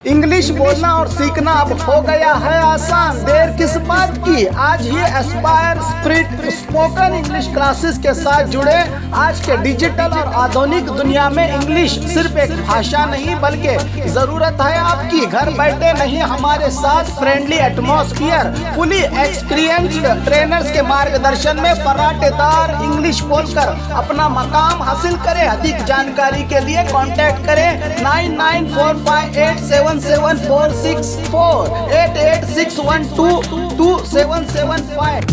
English बोलना और सीखना अब हो गया है आसान। देर किस बात की, आज ही Aspire Spirit spoken English classes के साथ जुड़े। आज के डिजिटल और आधुनिक दुनिया में इंग्लिश सिर्फ एक भाषा नहीं बल्कि जरूरत है आपकी। घर बैठे नहीं, हमारे साथ friendly atmosphere, fully experienced trainers के मार्गदर्शन में फर्राटेदार इंग्लिश बोलकर अपना मकाम हासिल करें। अधिक जानकारी के लिए कांटेक्ट करें 9945877464 8861222775।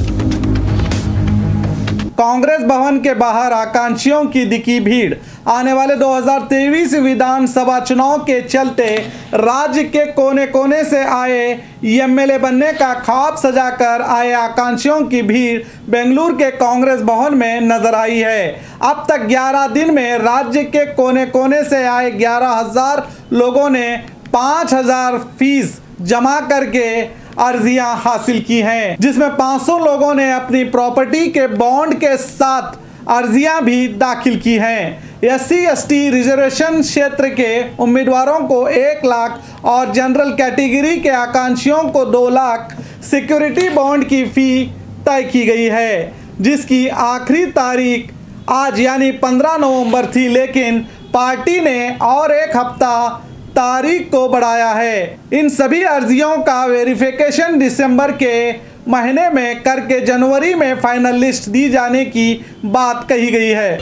कांग्रेस भवन के बाहर आकांक्षियों की दिखी भीड़। आने वाले 2023 विधानसभा चुनाव के चलते राज्य के कोने कोने से आए एमएलए बनने का ख्वाब सजाकर आए आकांक्षियों की भीड़ बेंगलुरु के कांग्रेस भवन में नजर आई है। अब तक 11 दिन में राज्य के कोने कोने से आए 11,000 लोगों ने 5,000 फीस जमा करके अर्जियां हासिल की हैं, जिसमें 500 लोगों ने अपनी प्रॉपर्टी के बॉन्ड के साथ अर्जियां भी दाखिल की हैं। SC/ST रिजर्वेशन क्षेत्र के उम्मीदवारों को 1 लाख और जनरल कैटेगरी के आकांक्षियों को 2 लाख सिक्योरिटी बॉन्ड की फी तय की गई है, जिसकी आखिरी तारीख आज यानी 15 नवंबर थी, लेकिन पार्टी ने और 1 हफ्ता तारीख को बढ़ाया है। इन सभी अर्जियों का वेरिफिकेशन दिसंबर के महीने में करके जनवरी में फाइनल लिस्ट दी जाने की बात कही गई है।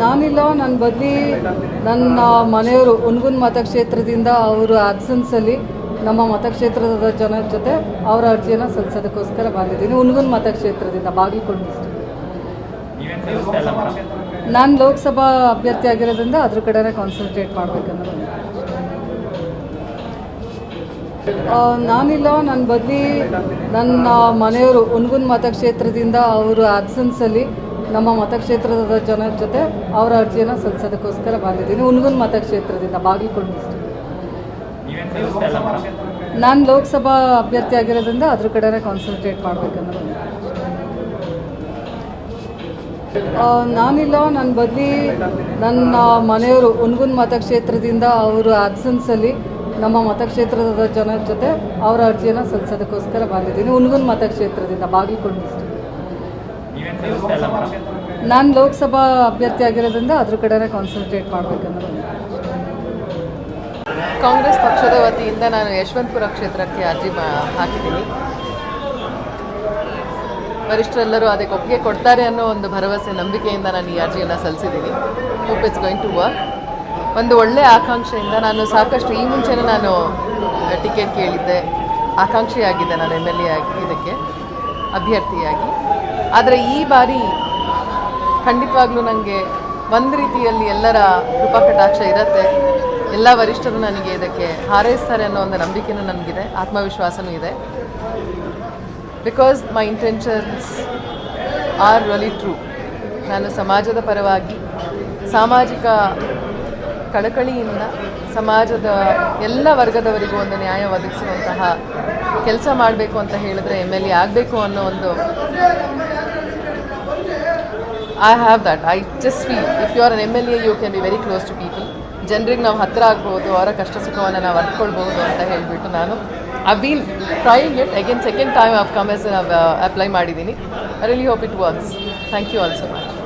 ನಾನಿಲ್ಲ, ನನ್ನ ಬದಲಿ ನನ್ನ ಮನೆಯವರು ಹುನಗುಂದ ಮತಕ್ಷೇತ್ರದಿಂದ ಅವರು ಆಬ್ಸೆನ್ಸಲ್ಲಿ ನಮ್ಮ ಮತಕ್ಷೇತ್ರದ ಜನರ ಜೊತೆ ಅವರ ಅರ್ಜಿಯನ್ನು ಸಲ್ಲಿಸೋದಕ್ಕೋಸ್ಕರ ಬಂದಿದ್ದೀನಿ. ಹುನಗುಂದ ಮತಕ್ಷೇತ್ರದಿಂದ ಬಾಗಲಕೋಟೆ ಡಿಸ್ಟ್ರಿಕ್ಟ್. ನಾನು ಲೋಕಸಭಾ ಅಭ್ಯರ್ಥಿ ಆಗಿರೋದ್ರಿಂದ ಅದ್ರ ಕಡೆನೇ ಕಾನ್ಸಂಟ್ರೇಟ್ ಮಾಡಬೇಕನ್ನೋದು. ನಾನಿಲ್ಲ, ನನ್ನ ಬದಲಿ ನನ್ನ ಮನೆಯವರು ಹುನಗುಂದ ಮತಕ್ಷೇತ್ರದಿಂದ ಅವರು ಆಬ್ಸೆನ್ಸಲ್ಲಿ ನಮ್ಮ ಮತಕ್ಷೇತ್ರದ ಜನರ ಜೊತೆ ಅವರ ಅರ್ಜಿಯನ್ನು ಸಲ್ಲಿಸೋದಕ್ಕೋಸ್ಕರ ಬಂದಿದ್ದೀನಿ. ಹುನಗುಂದ ಮತಕ್ಷೇತ್ರದಿಂದ ಬಾಗಲಕೋಟೆ ಡಿಸ್ಟ್ರಿಕ್ಟ್. ನಾನು ಲೋಕಸಭಾ ಅಭ್ಯರ್ಥಿ ಆಗಿರೋದ್ರಿಂದ ಅದ್ರ ಕಡೆನೇ ಕಾನ್ಸಂಟ್ರೇಟ್ ಮಾಡಬೇಕನ್ನೋದು. ನಾನಿಲ್ಲ, ನನ್ನ ಬದಲಿ ನನ್ನ ಮನೆಯವರು ಹುನಗುಂದ ಮತಕ್ಷೇತ್ರದಿಂದ ಅವರು ಆಬ್ಸೆನ್ಸಲ್ಲಿ ನಮ್ಮ ಮತಕ್ಷೇತ್ರದ ಜನರ ಜೊತೆ ಅವರ ಅರ್ಜಿಯನ್ನು ಸಲ್ಲಿಸೋದಕ್ಕೋಸ್ಕರ ಬಂದಿದ್ದೀನಿ. ಹುನಗುಂದ ಮತಕ್ಷೇತ್ರದಿಂದ ಬಾಗಲಕೋಟೆ ಡಿಸ್ಟ್ರಿಕ್ಟ್. ನಾನು ಲೋಕಸಭಾ ಅಭ್ಯರ್ಥಿ ಆಗಿರೋದ್ರಿಂದ ಅದ್ರ ಕಡೆನೇ ಕಾನ್ಸಂಟ್ರೇಟ್ ಮಾಡಬೇಕನ್ನೋದು. ಕಾಂಗ್ರೆಸ್ ಪಕ್ಷದ ವತಿಯಿಂದ ನಾನು ಯಶವಂತಪುರ ಕ್ಷೇತ್ರಕ್ಕೆ ಅರ್ಜಿ ಹಾಕಿದ್ದೀನಿ. ವರಿಷ್ಠರೆಲ್ಲರೂ ಅದಕ್ಕೆ ಒಪ್ಪಿಗೆ ಕೊಡ್ತಾರೆ ಅನ್ನೋ ಒಂದು ಭರವಸೆ, ನಂಬಿಕೆಯಿಂದ ನಾನು ಈ ಅರ್ಜಿಯನ್ನು ಸಲ್ಲಿಸಿದ್ದೀನಿ. Hope it's going to work. ಒಂದು ಒಳ್ಳೆಯ ಆಕಾಂಕ್ಷೆಯಿಂದ ನಾನು ಸಾಕಷ್ಟು ಈ ಮುಂಚೆನೇ ನಾನು ಟಿಕೆಟ್ ಕೇಳಿದ್ದೆ, ಆಕಾಂಕ್ಷಿಯಾಗಿದ್ದೆ ನಾನು MLA ಆಗಿ ಇದಕ್ಕೆ ಅಭ್ಯರ್ಥಿಯಾಗಿ. ಆದರೆ ಈ ಬಾರಿ ಖಂಡಿತವಾಗ್ಲೂ ನನಗೆ ಒಂದು ರೀತಿಯಲ್ಲಿ ಎಲ್ಲರ ಕೃಪಾ ಕಟಾಕ್ಷ ಇರುತ್ತೆ. ಎಲ್ಲ ವರಿಷ್ಠರು ನನಗೆ ಇದಕ್ಕೆ ಹಾರೈಸ್ತಾರೆ ಅನ್ನೋ ಒಂದು ನಂಬಿಕೆನೂ ನನಗಿದೆ, ಆತ್ಮವಿಶ್ವಾಸನೂ ಇದೆ. Because my intentions are really true. ನಾನು ಸಮಾಜದ ಪರವಾಗಿ, ಸಾಮಾಜಿಕ ಕಳಕಳಿಯಿಂದ ಸಮಾಜದ ಎಲ್ಲ ವರ್ಗದವರಿಗೂ ಒಂದು ನ್ಯಾಯ ಒದಗಿಸುವಂತಹ ಕೆಲಸ ಮಾಡಬೇಕು ಅಂತ ಹೇಳಿದ್ರೆ MLA ಆಗಬೇಕು ಅನ್ನೋ ಒಂದು I have that. I just feel if you are an MLA, you can be very close to people. ಜನರಿಗೆ ನಾವು ಹತ್ತಿರ ಆಗ್ಬೋದು, ಅವರ ಕಷ್ಟ ಸುಖವನ್ನು ನಾವು ಅರ್ಥಕೊಳ್ಬೋದು ಅಂತ ಹೇಳಿಬಿಟ್ಟು ನಾನು I've been trying it. Again, second time I've come as I've apply ಮಾಡಿದ್ದೀನಿ. I really hope it works. Thank you all so much.